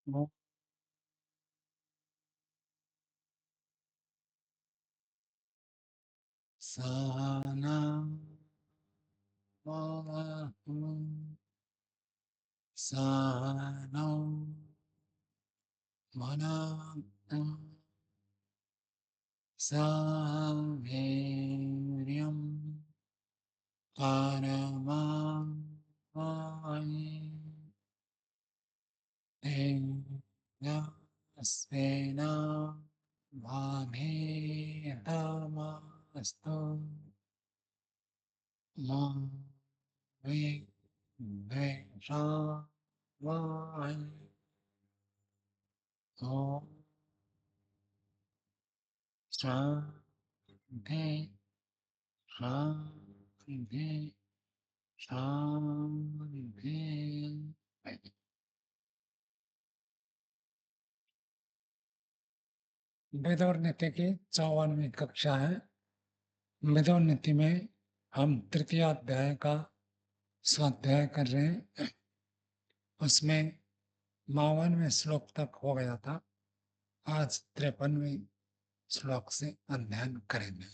ॐ सहना वतु सहनौ भुनक्तु सह वीर्यं करवावहै तेजस्विन वधीतमस्तु मा विद्विषावहै ॐ शान्ति शान्ति शान्ति। वेद और नीति की 54वीं कक्षा है। वेद और नीति में हम तृतीय अध्याय का स्वाध्याय कर रहे हैं। उसमें 52वें श्लोक तक हो गया था। आज 53वें श्लोक से अध्ययन करेंगे।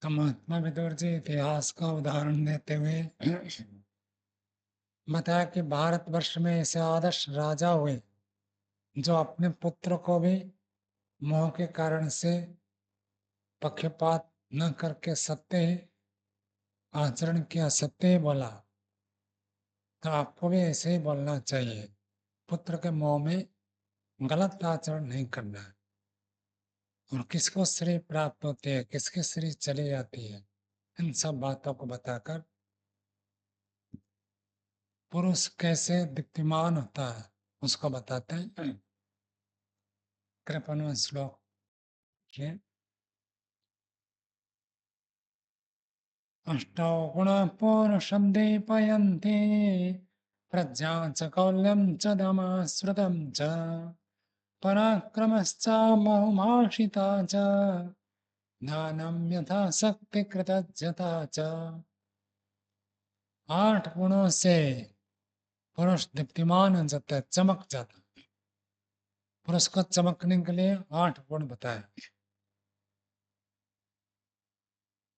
तो महात्मा विदुर जी इतिहास का उदाहरण देते हुए बताया कि भारतवर्ष में ऐसे आदर्श राजा हुए जो अपने पुत्र को भी मोह के कारण से पक्षपात न करके सत्य ही आचरण किया, सत्य ही बोला। तो आपको भी ऐसे ही बोलना चाहिए, पुत्र के मोह में गलत आचरण नहीं करना है। और किसको श्री प्राप्त होती है, किसकी श्री चली जाती है, इन सब बातों को बताकर पुरुष कैसे दीप्तिमान होता है उसको बताते हैं। 53वां श्लोक है। अष्टौ गुणः पौरुषं दीपयन्ति प्रज्ञा च कौल्यं च दमश्रुतं च पराक्रमश्च बहुभाषिता च ज्ञानं यथा शक्ति कृतज्ञता च। 8 गुणों से पुरुष दीप्तिमान हो जाता है, चमक जाता है। पुरुष को चमकने के लिए 8 गुण बताए।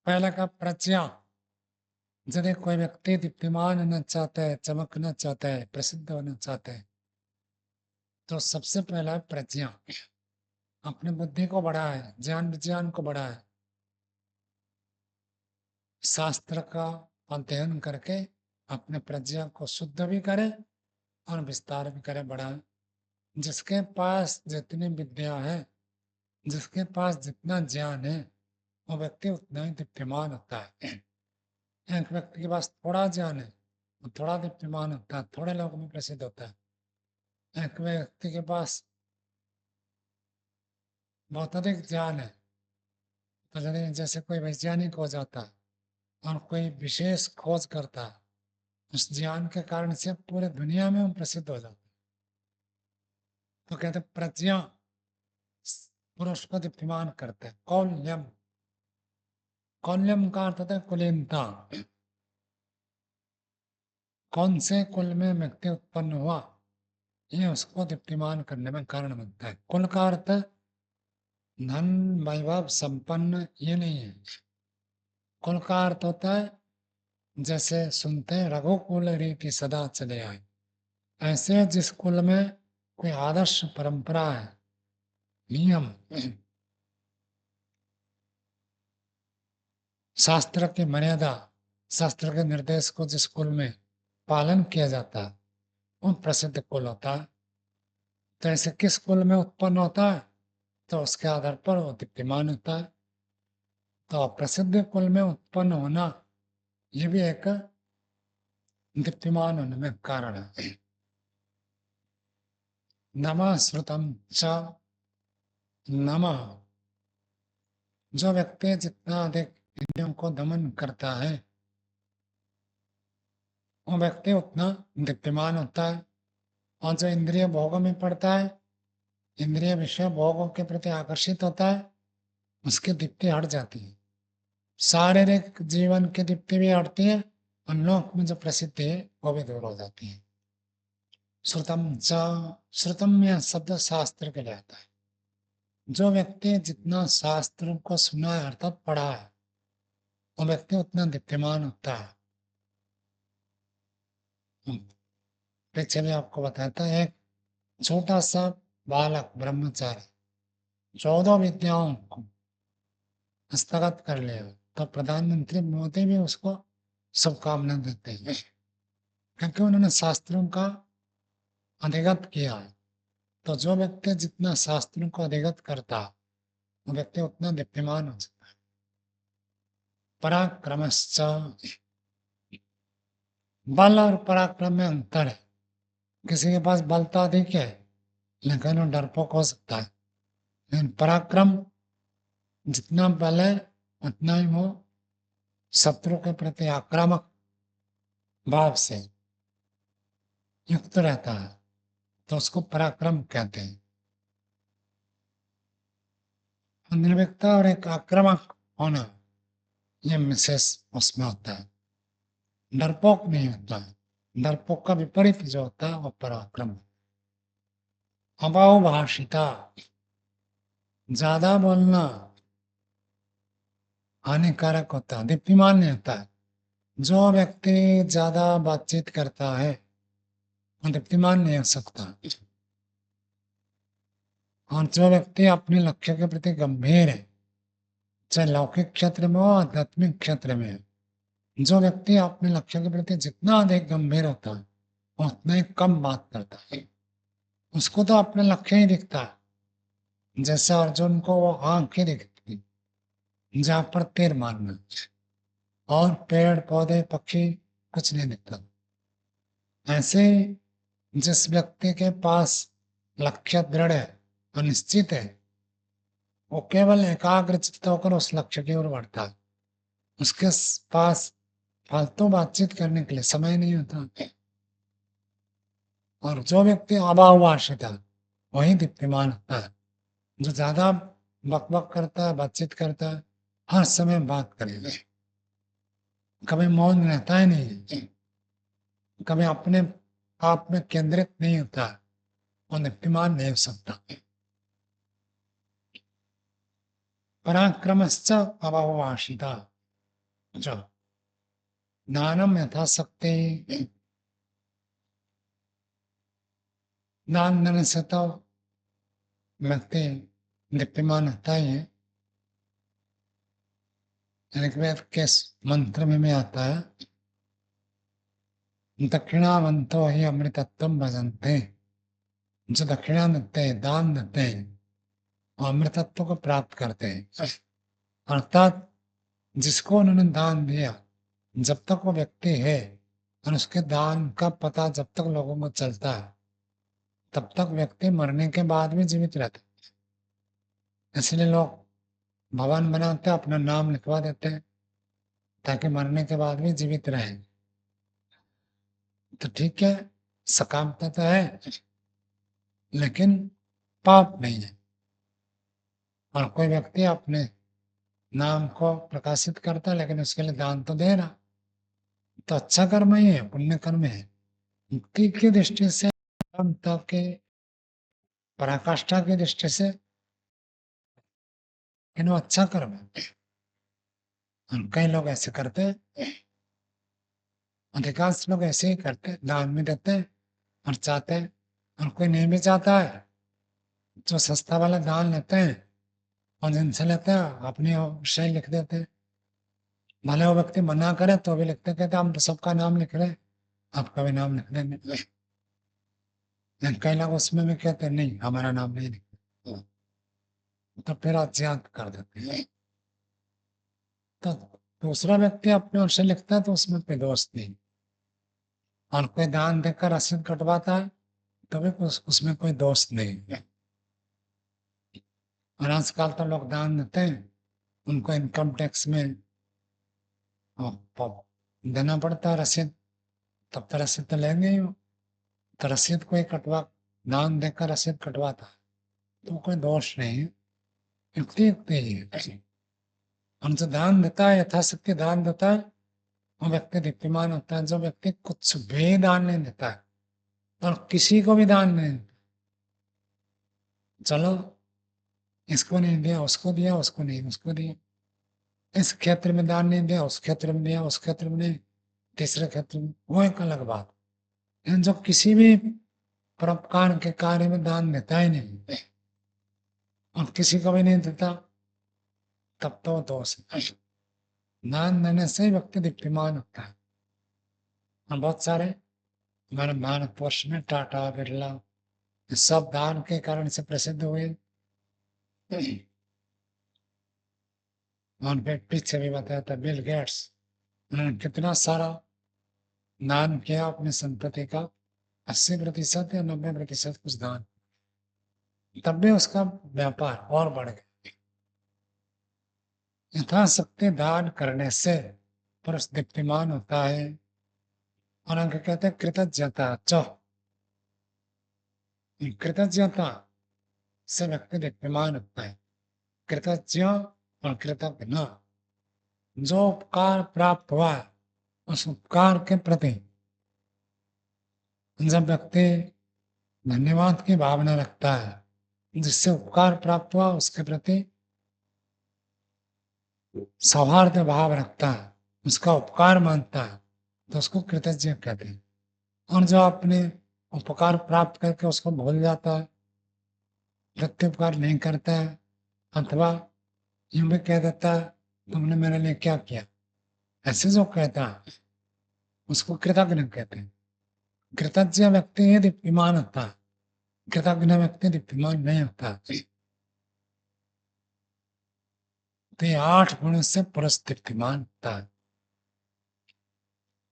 पहला का प्रज्ञा। यदि कोई व्यक्ति दीप्तिमान होना चाहता है, चमकना चाहता है, प्रसिद्ध होना चाहता है, तो सबसे पहला है प्रज्ञा। अपनी बुद्धि को बढ़ाए, ज्ञान विज्ञान को बढ़ाए, शास्त्र का अध्ययन करके अपने प्रज्ञा को शुद्ध भी करे और विस्तार भी करे, बढ़ाए। जिसके पास जितनी विद्या है, जिसके पास जितना ज्ञान है, वो व्यक्ति उतना ही दीप्तिमान होता है। एक व्यक्ति के पास थोड़ा ज्ञान है, वो थोड़ा दीप्तिमान होता है, थोड़े लोगों में प्रसिद्ध होता है। एक व्यक्ति के पास बहुत अधिक ज्ञान है, तो जैसे कोई वैज्ञानिक हो जाता है और कोई विशेष खोज करता है, उस ज्ञान के कारण से पूरे दुनिया में वो प्रसिद्ध हो जाता है। तो कहते प्रज्ञा पुरुष को दीप्तिमान करते हैं। कौल्यम, कौल्यम का अर्थ होता है कुलीनता। कौन से कुल में व्यक्ति उत्पन्न हुआ, ये उसको दीप्तिमान करने में कारण बनता है। कुल का अर्थ धन वैभव संपन्न ये नहीं है। कुल का अर्थ होता है, जैसे सुनते हैं रघुकुल रीति सदा चले आए, ऐसे जिस कुल में कोई आदर्श परंपरा है, नियम, शास्त्र की मर्यादा, शास्त्र के निर्देश को जिस कुल में पालन किया जाता है, वो प्रसिद्ध कुल होता है। तो ऐसे किस कुल में उत्पन्न होता है, तो उसके आधार पर वो दीप्तिमान होता है। तो प्रसिद्ध कुल में उत्पन्न होना, ये भी एक दीप्तिमान होने में कारण है। नमः श्रुतम च, नमः, जो व्यक्ति जितना अधिक इंद्रियों को दमन करता है, वो व्यक्ति उतना दीप्तिमान होता है। और जो इंद्रिय भोगों में पड़ता है, इंद्रिय विषय भोगों के प्रति आकर्षित होता है, उसकी दीप्ति हट जाती है। शारीरिक जीवन की दीप्ति भी हटती है और लोक में जो प्रसिद्धि है वो भी दूर हो जाती है। श्रुतम च, श्रुतम यह शब्द शास्त्र के लिए आता है। जो व्यक्ति जितना शास्त्रों को सुना है अर्थात पढ़ा है, वो व्यक्ति उतना दीप्यमान होता है। पीछे भी आपको बताता है, एक छोटा सा बालक ब्रह्मचारी 14 विद्याओं को हस्तगत कर लिया, तो प्रधानमंत्री मोदी भी उसको शुभकामना देते हैं, क्योंकि उन्होंने शास्त्रों का अधिगत किया है। तो जो व्यक्ति जितना शास्त्रों को अधिगत करता है, वो व्यक्ति उतना दीप्यमान हो जाता है। पराक्रमश्च, बल और पराक्रम में अंतर है। किसी के पास बल तो अधिक है, लेकिन वो डरपोक हो सकता है। लेकिन पराक्रम, जितना बल है उतना ही वो शत्रु के प्रति आक्रामक भाव से युक्त रहता है, तो उसको पराक्रम कहते हैं। निर्भीकता और एक आक्रामक होना, ये विशेष उसमें होता है। डरपोक नहीं होता है। डरपोक का विपरीत जो होता है वो पराक्रम। अभावभाषिता, ज्यादा बोलना हानिकारक होता है, दीप्तिमान नहीं होता है। जो व्यक्ति ज्यादा बातचीत करता है वो दीप्तिमान नहीं हो सकता। और जो व्यक्ति अपने लक्ष्य के प्रति गंभीर है, चाहे लौकिक क्षेत्र में हो आध्यात्मिक क्षेत्र में, जो व्यक्ति अपने लक्ष्य के प्रति जितना अधिक गंभीर होता है वो उतना ही कम बात करता है। उसको तो अपना लक्ष्य ही दिखता है। जैसे अर्जुन को वो आंखें दिखती जहां पर तीर मारना, और पेड़ पौधे पक्षी कुछ नहीं दिखता। ऐसे जिस व्यक्ति के पास लक्ष्य दृढ़ है और निश्चित है, वो केवल एकाग्र चित्त होकर उस लक्ष्य की ओर बढ़ता है। उसके पास फालतू बातचीत करने के लिए समय नहीं होता। और जो व्यक्ति अभावभाषित है वही दीप्तिमान होता है। जो ज्यादा बकबक करता है, बातचीत करता है, हर समय बात करेगा, कभी मौन रहता ही नहीं, कभी अपने आप में केंद्रित नहीं होता, और दीप्तिमान नहीं हो सकता। पराक्रमश्च अभावभाषिता, जो ज्ञानम यथाशक्ति, दान देने से तो व्यक्ति दीप्तिमान होता ही है। ऋग्वेद के मंत्र में आता है, दक्षिणावंतो ही अमृतत्वम भजन्ते। जो दक्षिणा देते हैं, दान देते हैं, वो अमृतत्व को प्राप्त करते हैं। अर्थात जिसको उन्होंने दान दिया, जब तक वो व्यक्ति है और उसके दान का पता जब तक लोगों को चलता है, तब तक व्यक्ति मरने के बाद भी जीवित रहता है। इसलिए लोग भवन बनाते हैं, अपना नाम लिखवा देते हैं, ताकि मरने के बाद भी जीवित रहे। तो ठीक है, सकामता तो है, लेकिन पाप नहीं है। और कोई व्यक्ति अपने नाम को प्रकाशित करता है, लेकिन उसके लिए दान तो दे रहा, तो अच्छा कर्म ही है, पुण्य कर्म है। मुक्ति की दृष्टि से, सकामता के पराकाष्ठा की दृष्टि से इन अच्छा कर्म है। और कई लोग ऐसे करते हैं, अधिकांश लोग ऐसे ही करते हैं, दान भी देते हैं और चाहते हैं। और कोई नहीं भी चाहता है, जो सस्ता वाला दान लेते हैं और जिनसे लेते हैं अपनी शय लिख देते हैं। भले वो व्यक्ति मना करे तो भी लिखते, कहते हम तो सबका नाम लिख रहे हैं, आपका भी नाम लिख देंगे। लेकिन कई लोग उसमें भी कहते हैं नहीं, हमारा नाम नहीं लिखते, तो फिर अज्ञात कर देते हैं। तो दूसरा व्यक्ति अपने ओर से लिखता है तो उसमें कोई दोष नहीं। और कोई दान देकर रसीद कटवाता है तो भी उसमें कोई दोष नहीं है। और आजकल तो लोग दान देते हैं, उनको इनकम टैक्स में देना पड़ता है रसीद, तब तो रसीद तो लेंगे ही वो। तो रसीद कोई कटवा, दान देकर रसीद कटवाता है तो कोई दोष नहीं है, युक्ति युक्ति ही है। और जो दान देता है, यथाशक्ति दान देता है, वो व्यक्ति दीप्तिमान होता है। जो व्यक्ति कुछ भी दान नहीं देता है, और किसी को भी दान नहीं। चलो इसको नहीं दिया, उसको दिया, उसको नहीं, उसको दिया, इस क्षेत्र में दान नहीं दिया, उस क्षेत्र में दिया, उस क्षेत्र में नहीं, तीसरे क्षेत्र में, वो एक अलग बात। लेकिन जो किसी भी परोपकार के कार्य में दान देता ही नहीं और किसी को भी नहीं देता, तब तो दोष है। दान देने से ही व्यक्ति दीप्तिमान होता है। और बहुत सारे हमारे भारतवर्ष में टाटा, बिरला, ये सब दान के कारण से प्रसिद्ध हुए। और फिर पीछे भी बताया था बिल गेट्स, उन्होंने कितना सारा दान किया अपनी संपत्ति का, 80% या 90% कुछ दान, तब भी उसका व्यापार और बढ़ गया। यथाशक्ति दान करने से पुरुष दीप्तिमान होता है। और अंक कहते हैं कृतज्ञता च, कृतज्ञता से व्यक्ति दीप्तिमान होता है। कृतज्ञ और कृतज्ञ, जो उपकार प्राप्त हुआ उस उपकार के प्रति जब व्यक्ति धन्यवाद की भावना रखता है, जिससे उपकार प्राप्त हुआ उसके प्रति सौहार्द भाव रखता है, उसका उपकार मानता है, तो उसको कृतज्ञ कहते हैं। और जो अपने उपकार प्राप्त करके उसको भूल जाता है, प्रत्युपकार नहीं करता है, अथवा यूं भी कह देता है तुमने मेरे लिए क्या किया, ऐसे जो कहता है उसको कृतज्ञ कहते हैं। कृतज्ञ व्यक्ति ही दीप्तिमान होता है, कृतज्ञ व्यक्ति दीप्तिमान नहीं होता। तो ये 8 गुणों से पुरुष दीप्तिमान होता है।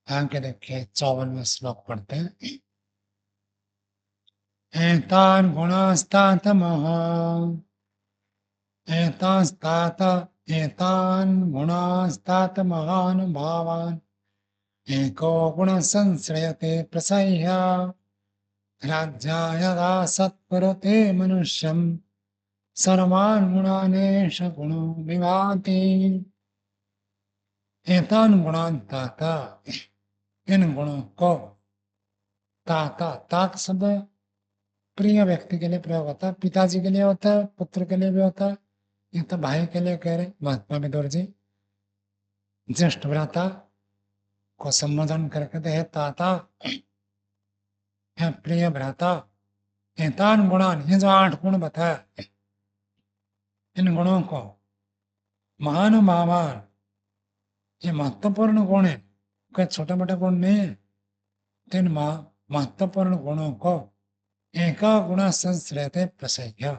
आगे देखिए 54वां श्लोक पढ़ते हैं। एतान् गुणास्तात मह, एतास्तात एतान् गुणास्तात महानुभावान् एको गुण संश्रयते प्रसह्य राज्याय यदा सत्कुरुते मनुष्यम् सर्वान् गुणानेश गुणो विभाति। एतान् गुणान् ताता, इन गुणों को, ताता, तात शब्द प्रिय व्यक्ति के लिए प्रयोग होता है, पिताजी के लिए होता है, पुत्र के लिए भी होता है, ये तो भाई के लिए कह रहे महात्मा विदुर जी। ज्येष्ठ भ्राता को संबोधन करके दे ताता, है प्रिय भ्राता। एतान गुणान, ये जो 8 गुण बताया, इन गुणों को महानुभावान, ये महत्वपूर्ण गुण है, कोई छोटे मोटे गुण नहीं है। तो इन महत्वपूर्ण गुणों को एका गुणा संश्रयते प्रसह्य,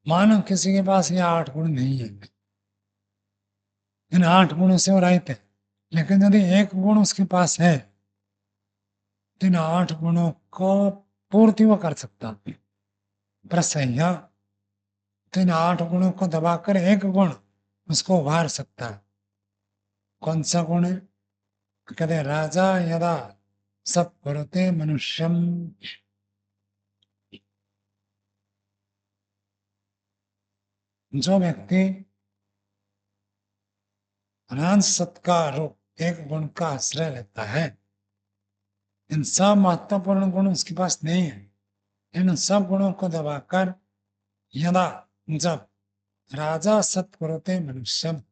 मानो किसी के पास ये 8 गुण नहीं है, इन 8 गुणों से वो रहित है, लेकिन यदि एक गुण उसके पास है तो इन 8 गुणों को पूर्ति वो कर सकता है। प्रसह्य, तो इन 8 गुणों को दबाकर एक गुण उसको उभार सकता है। कौन सा गुण है? कहते राजा यदा सत्कुरुते मनुष्यम, जो व्यक्ति राज सत्कार रूप एक गुण का आश्रय लेता है, इन सब महत्वपूर्ण गुण उसके पास नहीं है, इन सब गुणों को दबाकर यदा, जब राजा सत्कुरुते मनुष्यम,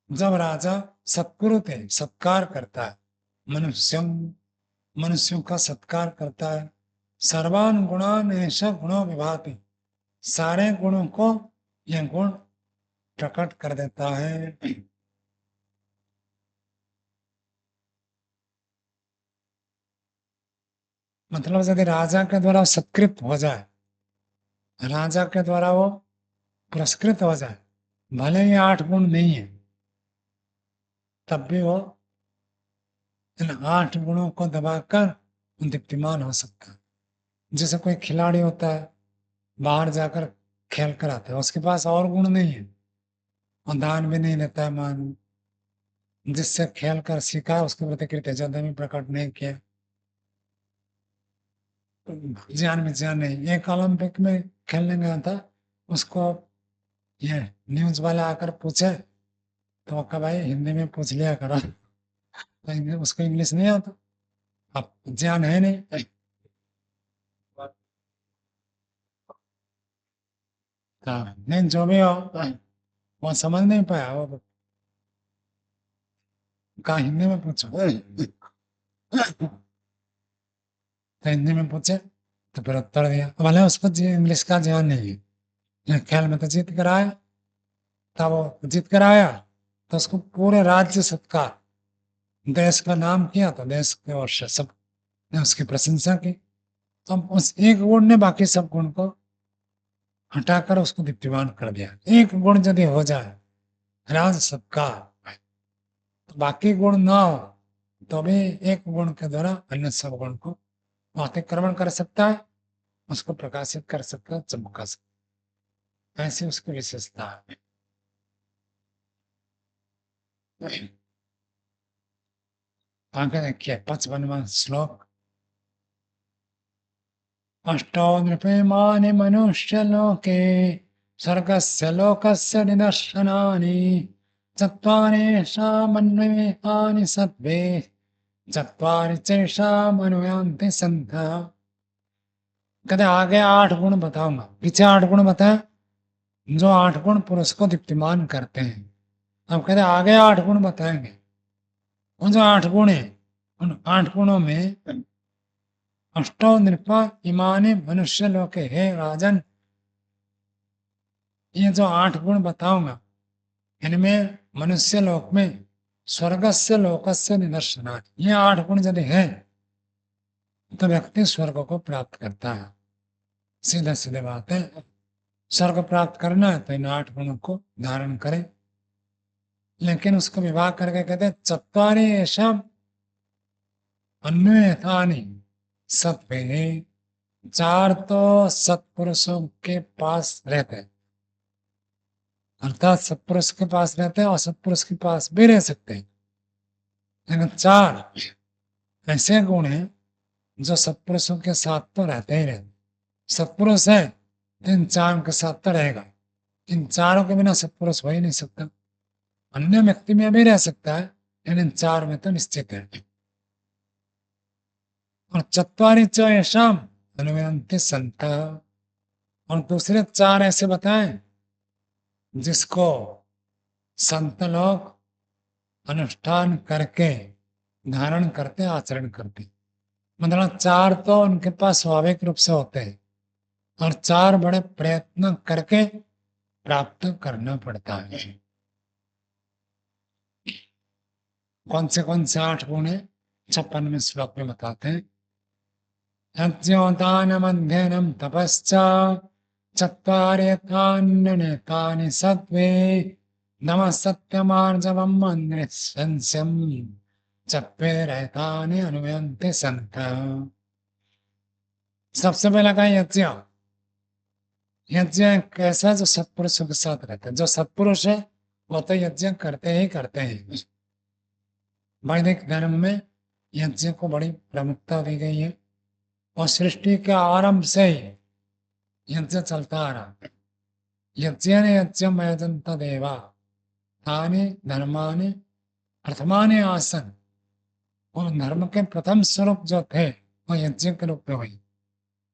जब राजा सत्कुरुते सत्कार करता है, मनुष्यम मनुष्यों का सत्कार करता है, सर्वान गुणान ऐसा गुणों विभाति, सारे गुणों को यह गुण प्रकट कर देता है। मतलब यदि राजा के द्वारा सत्कृत हो जाए, राजा के द्वारा वो पुरस्कृत हो जाए, भले ही 8 गुण नहीं है, तब भी वो इन 8 गुणों को दबाकर दीप्तिमान हो सकता है। जैसे कोई खिलाड़ी होता है, बाहर जाकर खेल कर आता है, उसके पास और गुण नहीं है और दान भी नहीं लेता है, मान जिससे खेल कर सीखा है उसके प्रति कृतज्ञता भी प्रकट नहीं किया, ज्ञान में ज्ञान नहीं। एक ओलंपिक में खेलने गया था, उसको ये न्यूज वाला आकर पूछे तो वो कहा भाई हिंदी में पूछ लिया करो, तो उसको इंग्लिश नहीं आता, अब ज्ञान है नहीं, हाँ नहीं जो भी हो वो समझ नहीं पाया, वो कहा हिंदी में पूछो, तो हिंदी में पूछे तो फिर उत्तर दिया, भले उसको इंग्लिश का ज्ञान नहीं है, लेकिन खेल में तो जीत कर आया, तब वो जीत कर आया तो उसको पूरे राज्य सत्कार, देश का नाम किया, तो देश के और सब ने उसकी प्रशंसा की। तो उस एक गुण ने बाकी सब गुण को हटाकर उसको दीप्तिमान कर दिया। एक गुण यदि हो जाए राज सत्कार, तो बाकी गुण ना हो तो भी एक गुण के द्वारा अन्य सब गुण को अतिक्रमण कर सकता है, उसको प्रकाशित कर सकता है, चमका सकता है, ऐसी उसकी विशेषता है। आगे देखिए 55वां श्लोक। अष्टौ नृपमानि मनुष्य लोके स्वर्गस्य लोकस्य निदर्शनानि चत्वारेषामन्वयानि सत्त्वे चत्वारि चैषामनुयान्ति सन्तः। कहते आगे 8 गुण बताऊंगा, पीछे 8 गुण बताए, जो 8 गुण पुरुष को दीप्तिमान करते हैं। अब कहते आगे 8 गुण बताएंगे, उन जो 8 गुण है उन 8 गुणों में अष्टौ नृपा इमानी मनुष्य लोके, हे राजन ये जो 8 गुण बताऊंगा इनमें मनुष्य लोक में स्वर्गस्य लोकस्य निदर्शनात्, ये 8 गुण यदि है तो व्यक्ति स्वर्ग को प्राप्त करता है। सीधा सीधे बात है, स्वर्ग प्राप्त करना है तो इन 8 गुणों को धारण करे। लेकिन उसको विवाह करके कहते हैं चत्वारि येषाम् अन्वयतानि सत्त्वे, 4 तो सत्पुरुषों के पास रहते हैं, अर्थात सत्पुरुष के पास रहते हैं और सत्पुरुष के पास भी रह सकते हैं, लेकिन 4 ऐसे गुण हैं जो सत्पुरुषों के साथ तो रहते ही रहते। सत्पुरुष है तो इन 4 के साथ तो रहेगा, इन चारों के बिना सत्पुरुष हो ही नहीं सकता। अन्य व्यक्ति में भी रह सकता है लेकिन इन 4 में तो निश्चित है। और चत्वारि च येषाम् अनुयान्ति सन्तः, और दूसरे 4 ऐसे बताएं जिसको संत लोग अनुष्ठान करके धारण करते, आचरण करते। मतलब 4 तो उनके पास स्वाभाविक रूप से होते हैं और 4 बड़े प्रयत्न करके प्राप्त करना पड़ता है। कौन से 8 गुण है 56वें श्लोक में बताते हैं। यज्ञोदानमध्ययनं तपश्च चत्वार्यथान्यनेतानि सत्त्वे नमः सत्यमार्जवम् अन्यस्संस्यम् चत्वे रहतानि अनुयन्ति सन्तः। सबसे पहला कहा यज्ञ। यज्ञ कैसा जो सत्पुरुषों के साथ रहता है, जो सत्पुरुष है वो तो यज्ञ करते ही करते हैं। वैदिक धर्म में यज्ञ को बड़ी प्रमुखता दी गई है और सृष्टि के आरंभ से ही यज्ञ चलता आ रहा। यज्ञेन यज्ञम यजन्त देवा तानि धर्मानि प्रथमानि आसन, और धर्म के प्रथम स्वरूप जो थे वो यज्ञ के रूप में हुई।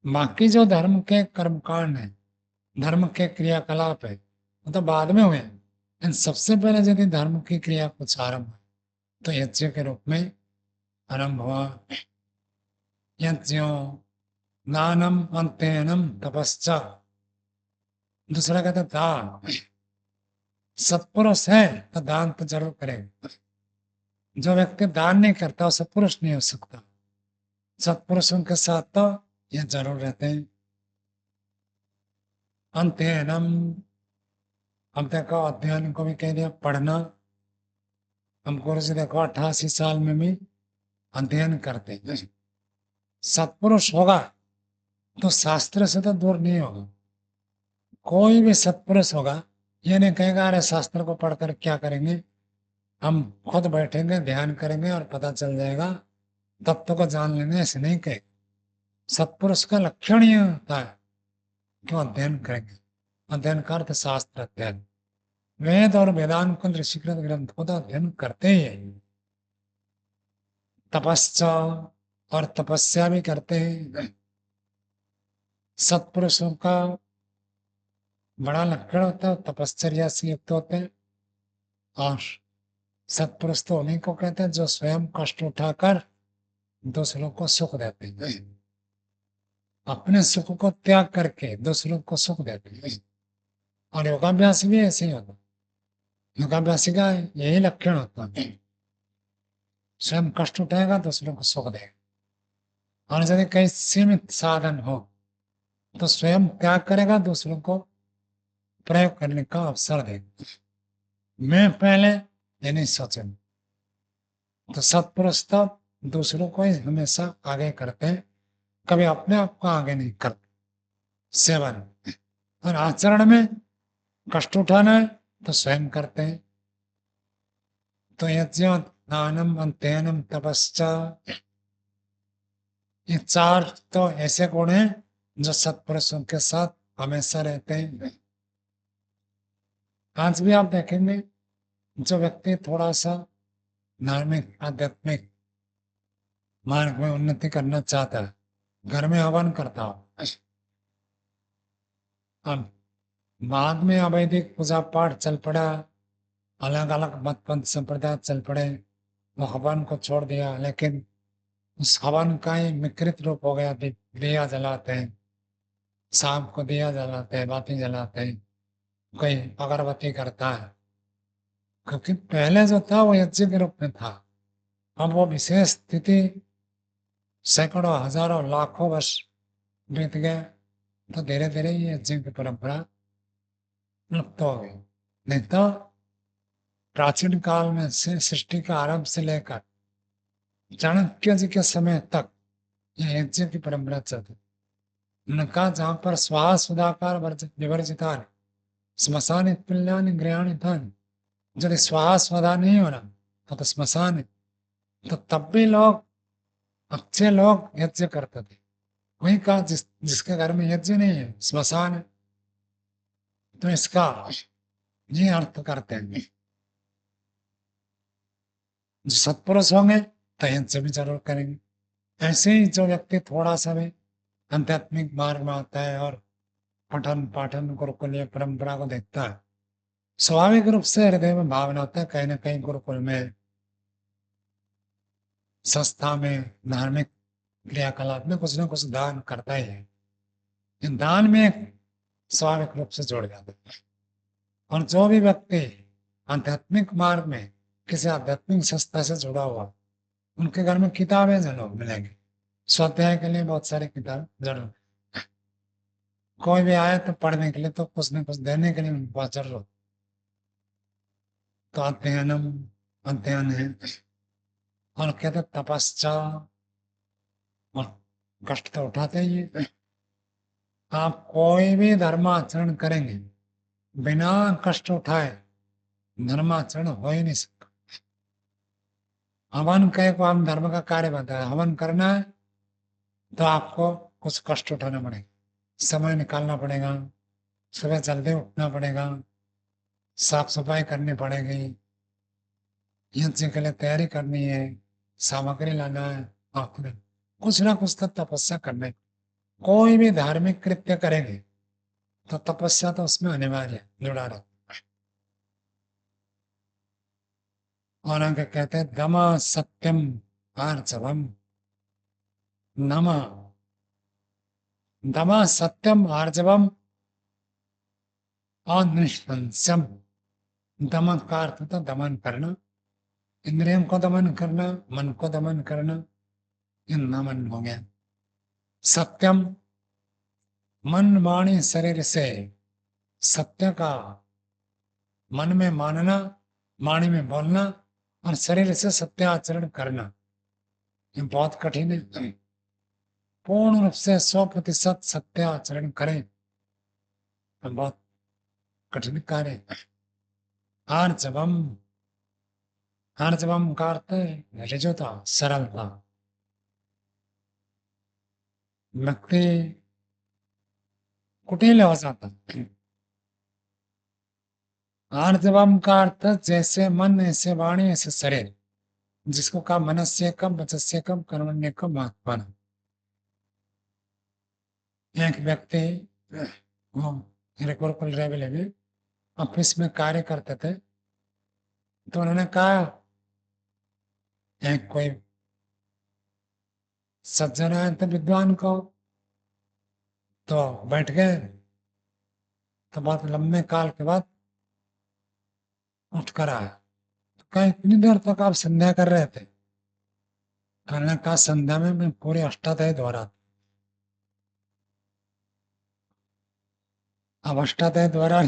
बाकी जो धर्म के कर्मकांड है, धर्म के क्रियाकलाप है वो तो बाद में हुए, लेकिन सबसे पहले यदि धर्म की क्रिया कुछ आरंभ तो यज्ञ के रूप में आरंभ हुआ। यज्ञो दानम अंत्ययनम तपस्या, दूसरा कहता दान। सत्पुरुष है तो दान तो जरूर करेगा, जो व्यक्ति दान नहीं करता वो सत्पुरुष नहीं हो सकता। सत्पुरुषों के साथ तो ये जरूर रहते हैं। अंत्ययनम, अब देखो अध्ययन को भी कह दिया पढ़ना। हम गुरु जी देखो 88 साल में भी अध्ययन करते हैं। सत्पुरुष होगा तो शास्त्र से तो दूर नहीं होगा। कोई भी सत्पुरुष होगा ये नहीं कहेगा अरे शास्त्र को पढ़कर क्या करेंगे, हम खुद बैठेंगे ध्यान करेंगे और पता चल जाएगा, तत्व को जान लेंगे, ऐसे नहीं कहे। सत्पुरुष का लक्षण ये होता है क्यों अध्ययन करेंगे। अध्ययन का अर्थ शास्त्र अध्ययन, वेद और वेदांत ऋषिकृत ग्रंथों का अध्ययन करते ही है। तपस्या, और तपस्या भी करते हैं। सत्पुरुषों का बड़ा लक्षण होता है, तपश्चर्या से युक्त होते हैं। और सत्पुरुष तो उन्हीं को कहते हैं जो स्वयं कष्ट उठाकर दूसरों को सुख देते हैं, अपने सुख को त्याग करके दूसरों को सुख देते हैं। और योगाभ्यास भी ऐसे ही होता है। योगाभ्यासी का यही लक्षण होता है, स्वयं कष्ट उठाएगा दूसरों को सुख देगा। और यदि कहीं सीमित साधन हो तो स्वयं त्याग करेगा, दूसरों को प्रयोग करने का अवसर देगा। मैं पहले ये नहीं सोचूंगा। तो सत्पुरुष तो दूसरों को ही हमेशा आगे करते हैं, कभी अपने आप को आगे नहीं करते सेवन। और आचरण में कष्ट उठाना है तो स्वयं करते हैं। तो यज्ञ दानम अंत्यनम तपस्या, ये चार तो ऐसे गुण हैं जो सत्पुरुषों के साथ हमेशा रहते हैं। आज भी आप देखेंगे जो व्यक्ति थोड़ा सा धार्मिक आध्यात्मिक मार्ग में उन्नति करना चाहता है, घर में हवन करता हो। अब बाद में अवैधिक पूजा पाठ चल पड़ा, अलग अलग मत पंथ संप्रदाय चल पड़े, वो हवन को छोड़ दिया। लेकिन उस हवन का ही विकृत रूप हो गया, दिया जलाते हैं, शाम को दिया जलाते हैं, बाती जलाते हैं, कोई अगरबत्ती करता है। क्योंकि पहले जो था वो यज्ञ के रूप में था, अब वो विशेष स्थिति सैकड़ों हजारों लाखों वर्ष बीत गए, तो धीरे धीरे ये यज्ञ की परंपरा लुप्त हो गई। नहीं तो प्राचीन काल में से सृष्टि का आरंभ से लेकर चाणक्य जी के समय तक यह यज्ञ की परंपरा चलती। उनका जहां पर स्वाहा सुधाकार विवर्जिता स्मशान तुल्यानि गृहाणि तानि, यदि स्वाहा स्वधा नहीं होना तो स्मशान है। तो तब भी लोग, अच्छे लोग यज्ञ करते थे। वही कहा जिसके घर में यज्ञ नहीं है स्मशान है। तो इसका ये अर्थ करते हैं जो सत्पुरुष होंगे तो यज्ञ भी जरूर करेंगे। ऐसे ही जो व्यक्ति थोड़ा सा भी आध्यात्मिक मार्ग में आता है और पठन पाठन गुरुकुलीय परंपरा को देखता है, स्वाभाविक रूप से हृदय में भावना होता है कहीं ना कहीं गुरुकुल में, संस्था में, धार्मिक क्रियाकलाप में कुछ ना कुछ दान करता ही है। इन दान में स्वाभाविक रूप से जुड़ जाते हैं। और जो भी व्यक्ति आध्यात्मिक मार्ग में किसी आध्यात्मिक संस्था से जुड़ा हुआ, उनके घर में किताबें जरूर मिलेंगी, स्वाध्याय के लिए बहुत सारी किताब जरूर। कोई भी आए तो पढ़ने के लिए, तो कुछ न कुछ देने के लिए उनके पास जरूर। तो अध्ययनम अध्ययन है। और कहते तपस्या, और कष्ट तो उठाते ही है। आप कोई भी धर्माचरण करेंगे बिना कष्ट उठाए, धर्माचरण हो ही नहीं सकता। हवन कहे को हम धर्म का कार्य बनता है, हवन करना है तो आपको कुछ कष्ट उठाना पड़ेगा, समय निकालना पड़ेगा, सुबह जल्दी उठना पड़ेगा, साफ सफाई करनी पड़ेगी, यज्ञ के लिए तैयारी करनी है, सामग्री लाना है, आखिर कुछ ना कुछ तो तपस्या करने। कोई भी धार्मिक कृत्य करेंगे तो तपस्या तो उसमें अनिवार्य है, जुड़ा रहा। और आगे कहते हैं दम सत्यम आर्जवम, नम दम सत्यम आर्जवम और निष्पंसम। दमन का अर्थ था दमन करना, इंद्रियों को दमन करना, मन को दमन करना, ये नमन हो गया। सत्यम, मन वाणी शरीर से सत्य का मन में मानना, वाणी में बोलना, और शरीर से सत्य आचरण करना, ये बहुत कठिन है। पूर्ण रूप से 100% सत्य आचरण करें तो बहुत कठिन कार्य है। आर्जवम, आर्जवम का अर्थ है ऋजुता, सरलता। व्यक्ति कुटिल हो जाता है। आर्जवम का अर्थ जैसे मन ऐसे वाणी ऐसे शरीर, जिसको कहा मनस्येकम वचस्येकम कर्मण्येकम महात्मा। एक व्यक्ति वो गुरुकुल रेवले में ऑफिस में कार्य करते थे, तो उन्होंने कहा एक कोई सज्जन आए थे विद्वान को, तो बैठ गए, तो बहुत लंबे काल के बाद उठ कर आया, तो कहा इतनी देर तक आप संध्या कर रहे थे? तो उन्होंने कहा संध्या में मैं पूरे अष्टाध्याय दोहरा। अब अष्टाध्याय दोहरा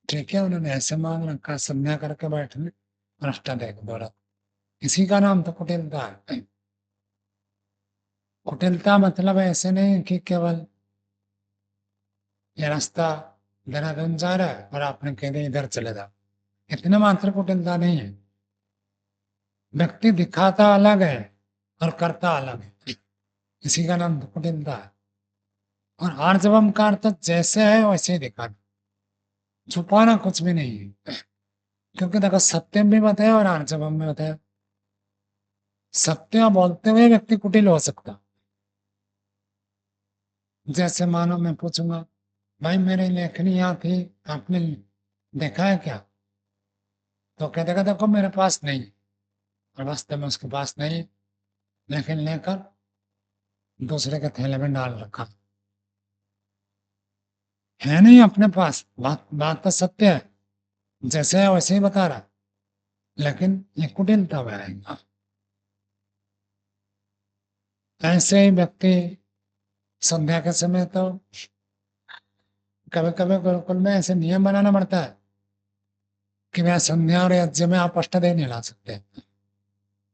ठीक है, उन्होंने ऐसे मान रखा संध्या करके बैठने और अष्टाध्याय को दोहरा। इसी का नाम तो कुटिलता है। कुटिलता मतलब ऐसे नहीं कि केवल ये रास्ता देहरादून जा रहा है और आपने कह दिया इधर चले जाओ, इतना मात्र कुटिलता नहीं है। व्यक्ति दिखाता अलग है और करता अलग है, इसी का नाम तो कुटिलता है। और आर्जवम का अर्थ जैसे है वैसे ही दिखाना, छुपाना कुछ भी नहीं है। क्योंकि देखो सत्यम भी बताया और आर्जवम भी बताया। सत्य बोलते हुए व्यक्ति कुटिल हो सकता। जैसे मानो मैं पूछूंगा भाई मेरी लेखनी यहाँ थी, आपने देखा है क्या? तो कह देगा देखो मेरे पास नहीं, और वास्तव में उसके पास नहीं, लेकिन लेकर दूसरे के थैले में डाल रखा है, नहीं अपने पास। बात बात तो सत्य है, जैसे है वैसे ही बता रहा, लेकिन ये कुटिलता में आएगा। ऐसे ही व्यक्ति संध्या के समय तो कभी कभी गुरुकुल में ऐसे नियम बनाना पड़ता है कि मैं संध्या और यज्ञ में आप अष्टदय नहीं ला सकते,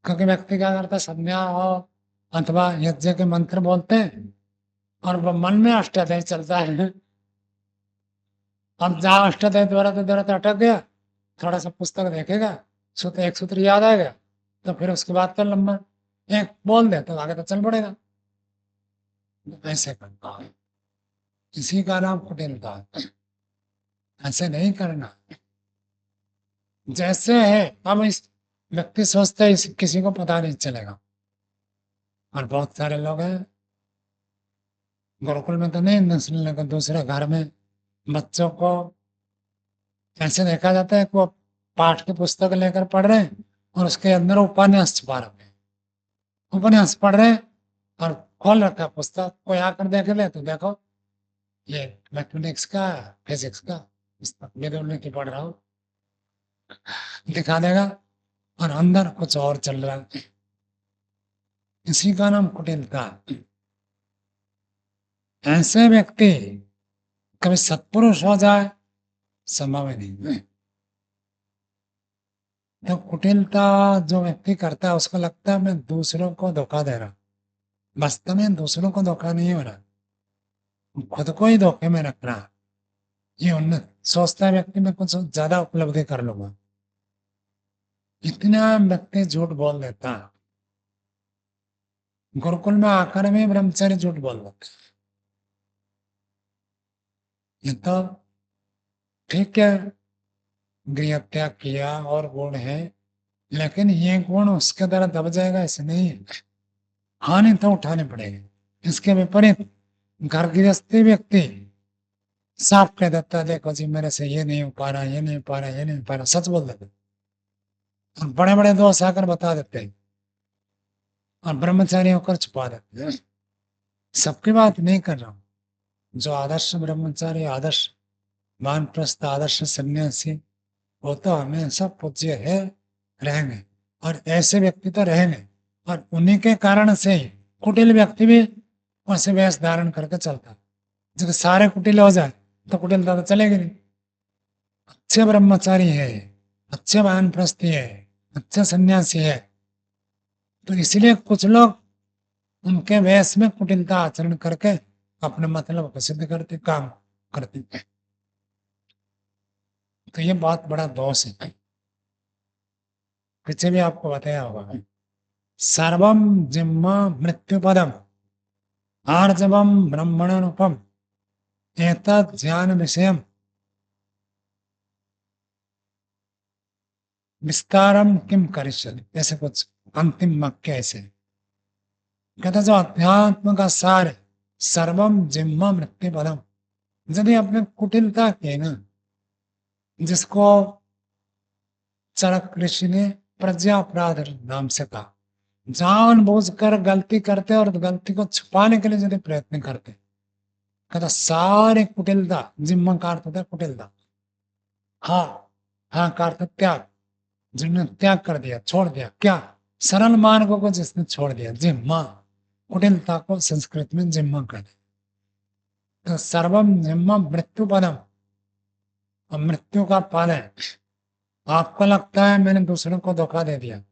क्योंकि व्यक्ति क्या करता है संध्या हो अथवा यज्ञ के मंत्र बोलते हैं और वो मन में अष्टाध्याय चलता है। अब जहाँ अष्टाध्याय द्वारा अटक गया, थोड़ा सा पुस्तक देखेगा, सूत्र एक सूत्र याद आएगा, तो फिर उसके बाद तो लंबा एक बोल दे तो आगे तो चल पड़ेगा। ऐसे करता है, इसी का नाम कुटिलता है। ऐसे नहीं करना, जैसे है अब इस व्यक्ति सोचता है किसी को पता नहीं चलेगा। और बहुत सारे लोग हैं गुरुकुल में तो नहीं सुनने लगे, दूसरे घर में बच्चों को ऐसे देखा जाता है कि वो पाठ की पुस्तक लेकर पढ़ रहे हैं और उसके अंदर उपन्यास छुपा रखे हैं, उपन्यास पढ़ रहे हैं और खोल रखा है पुस्तक, कोई आकर देख ले तो देखो ये मैथमेटिक्स का फिजिक्स का पुस्तक वेदों की पढ़ रहा हूँ, दिखा देगा, और अंदर कुछ और चल रहा है। इसी का नाम कुटिलता। ऐसे व्यक्ति कभी सत्पुरुष हो जाए संभव ही नहीं है। तो कुटिलता जो व्यक्ति करता है उसको लगता है मैं दूसरों को धोखा दे रहा, वास्तव में दूसरों को धोखा नहीं हो रहा, खुद को ही धोखे में रख रहा। ये उन्नत सोचता है व्यक्ति में कुछ ज्यादा उपलब्धि कर लूंगा, इतना व्यक्ति झूठ बोल देता है। गुरुकुल में आकर भी ब्रह्मचारी झूठ बोल देते। ये तो ठीक है, गृह त्याग किया और गुण है, लेकिन ये गुण उसके द्वारा दब जाएगा ऐसे नहीं है, हानि तो उठाने पड़ेगा। इसके विपरीत घर गृहस्थी व्यक्ति साफ कह देता है देखो जी मेरे से ये नहीं हो पा रहा, ये नहीं हो पा रहा, ये नहीं हो पा रहा, सच बोल देते और बड़े बड़े दोष आकर बता देते हैं और ब्रह्मचारी होकर छुपा देते हैं। सबकी बात नहीं कर रहा हूँ, जो आदर्श ब्रह्मचारी, आदर्श वानप्रस्थ, आदर्श सन्यासी, वो तो हमेशा पूज्य है, रहेंगे, और ऐसे व्यक्ति तो रहेंगे, और उन्हीं के कारण से ही कुटिल व्यक्ति भी वैसे वेश धारण करके चलता है। जब सारे कुटिल हो जाए तो कुटिलता तो चलेगी नहीं। अच्छे ब्रह्मचारी है, अच्छे वानप्रस्थी है, अच्छे सन्यासी है, तो इसलिए कुछ लोग उनके वेश में कुटिलता आचरण करके अपने मतलब को सिद्ध करते काम करते हैं। तो ये बहुत बड़ा दोष है, पीछे भी आपको बताया होगा। सर्वम जिम्मा मृत्यु पदम आर्जवम ब्रह्मणनुपम एतत् ज्ञान विषयम। विस्तारम किम करिष्यति, ऐसे कुछ अंतिम वाक्य ऐसे कहता, जो अध्यात्म का सार है, सर्वम जिम्मा मृत्यु पदम, यदि अपने कुटिलता के ना, जिसको चरक ऋषि ने प्रज्ञा अपराध नाम से कहा, जानबूझकर गलती करते और गलती को छुपाने के लिए यदि प्रयत्न करते, कहता सारे कुटिलता, जिम्मा का अर्थ होता है कुटिलता, हाँ हाँ का अर्थ त्याग, जिन्होंने त्याग कर दिया, छोड़ दिया, क्या सरल मार्गों को जिसने छोड़ दिया, जिम्मा, कुटिलता को संस्कृत में जिम्मा कहते, तो सर्वम जिम्मा मृत्यु पदम, और मृत्यु का पद है। आपको लगता है मैंने दूसरों को धोखा दे दिया,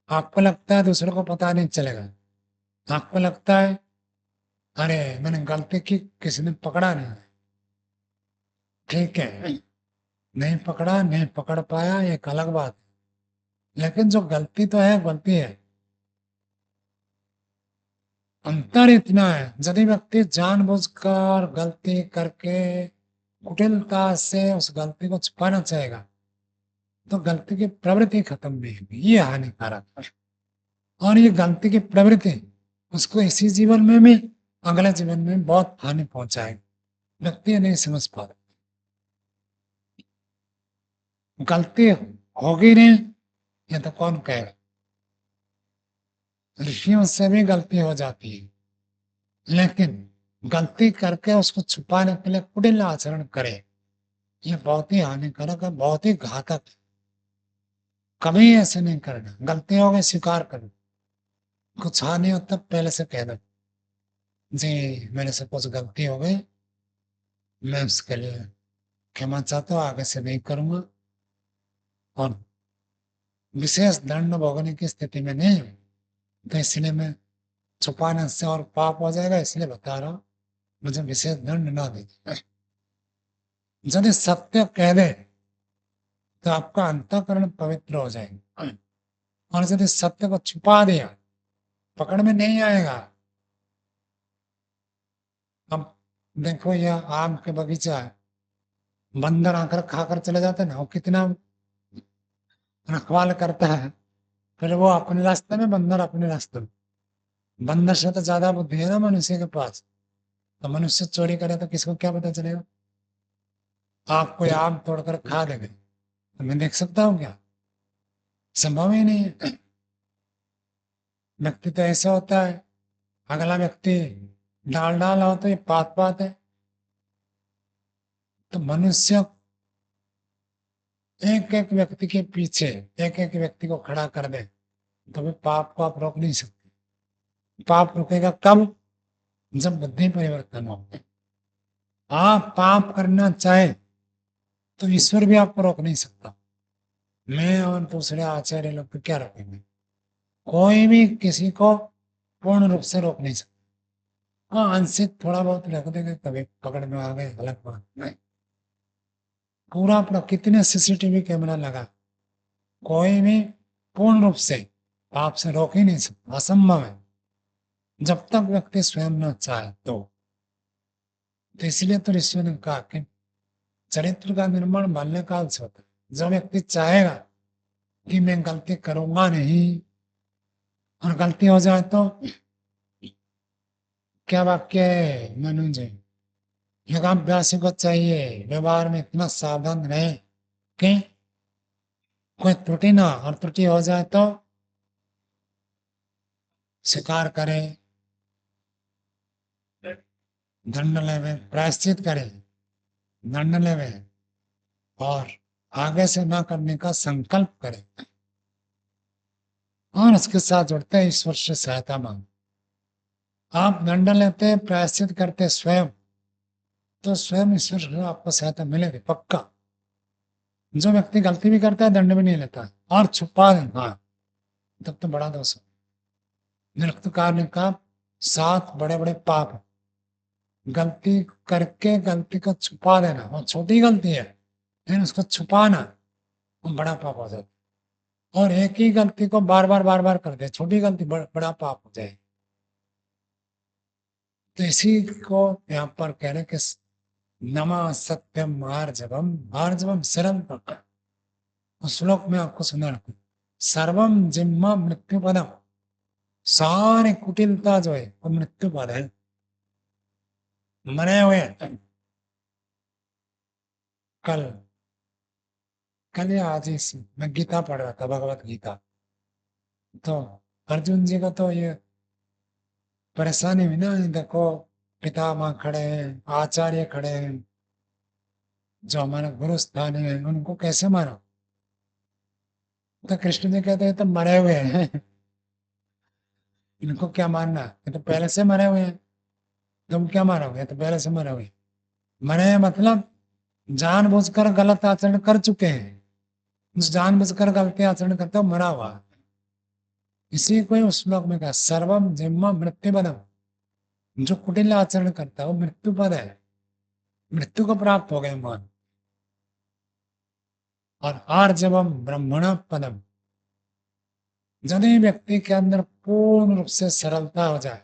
आपको लगता है दूसरों को पता नहीं चलेगा, आपको लगता है अरे मैंने गलती की, किसी ने पकड़ा नहीं, ठीक है, नहीं पकड़ा, नहीं पकड़ पाया, एक अलग बात है, लेकिन जो गलती तो है गलती है। अंतर इतना है, यदि व्यक्ति जानबूझकर गलती करके कुटिलता से उस गलती को छुपाना चाहेगा, तो गलती की प्रवृत्ति खत्म नहीं होगी, ये हानिकारक है। और ये गलती की प्रवृत्ति उसको इसी जीवन में भी, अगले जीवन में बहुत हानि पहुंचाएगी, व्यक्ति नहीं समझ पा रहा, गलती होगी नहीं, ये तो कौन कहेगा, ऋषियों से भी गलती हो जाती है, लेकिन गलती करके उसको छुपाने के लिए कुटिल आचरण करे, ये बहुत ही हानिकारक है, बहुत ही घातक है। कभी ऐसे नहीं करना, गलती हो गई स्वीकार करो, कुछ हानि हो तब पहले से कह दो, जी मेरे से कुछ गलती हो गई, मैं उसके लिए क्षमा चाहता हूँ, आगे से नहीं करूंगा, और विशेष दंड भोगने की स्थिति में नहीं हूं, तो इसलिए मैं छुपाने से और पाप हो जाएगा, इसलिए बता रहा हूं, मुझे विशेष दंड ना दे। यदि सत्य कह दे तो आपका अंतःकरण पवित्र हो जाएगा, और यदि सत्य को छुपा दिया पकड़ में नहीं आएगा। अब देखो यह आम के बगीचा है, बंदर आकर खाकर चले जाते हैं ना, वो कितना रखवाल करता है, फिर वो अपने रास्ते में, बंदर अपने रास्ते में, बंदर से तो ज्यादा बुद्धि है ना मनुष्य के पास, तो मनुष्य चोरी करे तो किसको क्या पता चलेगा, आप कोई आम तोड़कर खा देंगे तो मैं देख सकता हूँ क्या, संभव ही नहीं है। व्यक्ति तो ऐसा होता है, अगला व्यक्ति डाल डाल हो तो ये पात पात है, तो मनुष्य एक एक व्यक्ति के पीछे एक एक व्यक्ति को खड़ा कर दे तो भी पाप को आप रोक नहीं सकते। पाप रुकेगा कब, जब बुद्धि परिवर्तन हो। आप पाप करना चाहे तो ईश्वर भी आपको रोक नहीं सकता, मैं और दूसरे आचार्य लोग को क्या रोकेंगे, कोई भी किसी को पूर्ण रूप से रोक नहीं सकता। हाँ आंशिक थोड़ा बहुत रख देंगे, कभी पकड़ में आ गए, अलग बात नहीं, पूरा पूरा कितने सीसीटीवी कैमरा लगा, कोई भी पूर्ण रूप से पाप से रोक ही नहीं सकता, असंभव है, जब तक व्यक्ति स्वयं न चाहे तो इसलिए तो ऋषि ने कहा कि चरित्र का निर्माण बाल्यकाल से होता है, जब व्यक्ति चाहेगा कि मैं गलती करूंगा नहीं, और गलती हो जाए तो क्या वाक्य है मनु जी, योगाभ्यासी को चाहिए व्यवहार में इतना सावधान रहे कि कोई त्रुटि ना, और त्रुटि हो जाए तो स्वीकार करे, दंड लेवे, प्रायश्चित करे, दंड लेवे, और आगे से ना करने का संकल्प करे, और उसके साथ जुड़ते हैं ईश्वर से सहायता मांग। आप दंड लेते हैं, प्रायश्चित करते स्वयं, तो स्वयं ईश्वर से आपको सहायता मिलेगी पक्का। जो व्यक्ति गलती भी करता है दंड भी नहीं लेता और छुपा देता, हाँ तब तो बड़ा दोष है। निरुक्तकार ने कहा 7 बड़े बड़े पाप, गलती करके गलती को छुपा देना, वो छोटी गलती है लेकिन उसको छुपाना वो बड़ा पाप हो जाता है। और एक ही गलती को बार बार कर दे, छोटी गलती बड़ा पाप हो जाए। तो इसी को यहाँ पर कह रहे कि नमा सत्यम आर्जवम, आर्जवम सरल, उस श्लोक में आपको सुना रखो, सर्वम जिम्मा मृत्यु पदम, सारी कुटिलता जो है वो मृत्यु पद है, मरे हुए हैं। कल कल या आज ही मैं गीता पढ़ रहा था, भगवत गीता। तो अर्जुन जी का तो ये परेशानी हुई ना, देखो पितामह खड़े हैं, आचार्य खड़े हैं, जो हमारे गुरु स्थान है, उनको कैसे मारो। तो कृष्ण जी कहते हैं तो मरे हुए हैं, इनको क्या मानना, ये तो पहले से मरे हुए हैं, तुम क्या मारोगे, ये तो पहले से मरे हुए। मरे हैं मतलब जानबूझकर गलत आचरण कर चुके हैं, उस जानबूझकर गलत आचरण करते हो मरा हुआ। इसी को ही उस श्लोक में कहा, सर्वम जिम्मा मृत्यु पदम, जो कुटिल आचरण करता है वो मृत्यु पद है, मृत्यु को प्राप्त हो गए मान। और आर्जवम ब्रह्मण पदम, यदि व्यक्ति के अंदर पूर्ण रूप से सरलता हो जाए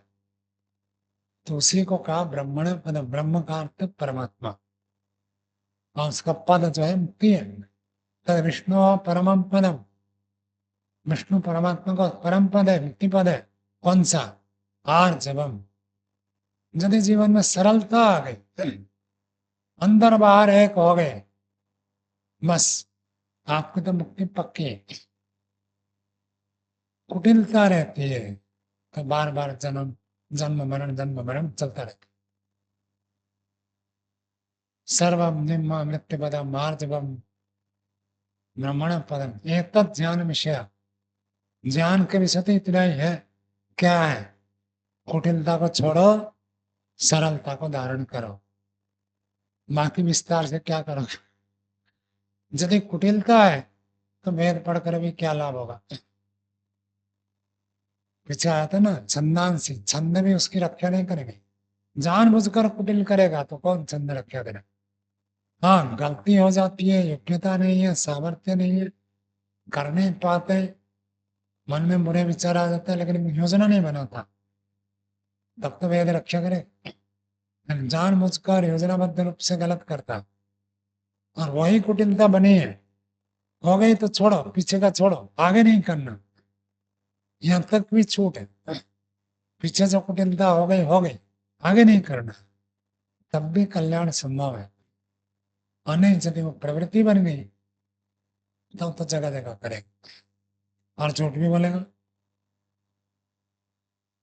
तो उसी को कहा ब्रह्मण पदम, ब्रह्म का अर्थ परमात्मा, और उसका पद जो है मुक्ति है। तद विष्णु परमम पदम, विष्णु परमात्मा का परम पद है, मुक्ति पद है। कौन सा? आर्जवम, यदि जीवन में सरलता आ गई, अंदर बाहर एक हो गए, बस आपकी तो मुक्ति पक्की है। कुटिलता रहती है तो बार बार जन्म जन्म मरण चलता रहता है। सर्वम निम्न मृत्यु पदम आर्जवम ब्रह्मण पदम एक ज्ञान विषय, ज्ञान के विषय तो इतना ही है। क्या है? कुटिलता को छोड़ो, सरलता को धारण करो, बाकी विस्तार से क्या करोगे। यदि कुटिलता है तो वेद पढ़कर भी क्या लाभ होगा। पीछे आया था ना, छंदांसी, छंद भी उसकी रक्षा नहीं करेंगे। जानबूझकर कुटिल करेगा तो कौन छंद रक्षा करेगा। हाँ, गलती हो जाती है, योग्यता नहीं है, सामर्थ्य नहीं है, कर नहीं पाते, मन में बुरे विचार आ जाते हैं, लेकिन योजना नहीं बनाता, तब तो वेद रक्षा करे। जानबूझकर योजनाबद्ध रूप से गलत करता, और वही कुटिलता बनी है, हो गई तो छोड़ो, पीछे का छोड़ो, आगे नहीं करना, यहाँ तक भी छूट है। पीछे जो कुटिलता हो गई, आगे नहीं करना, तब भी कल्याण संभव है। और नहीं, यदि वो प्रवृत्ति बन गई तो जगह जगह करेगा और झूठ भी बोलेगा।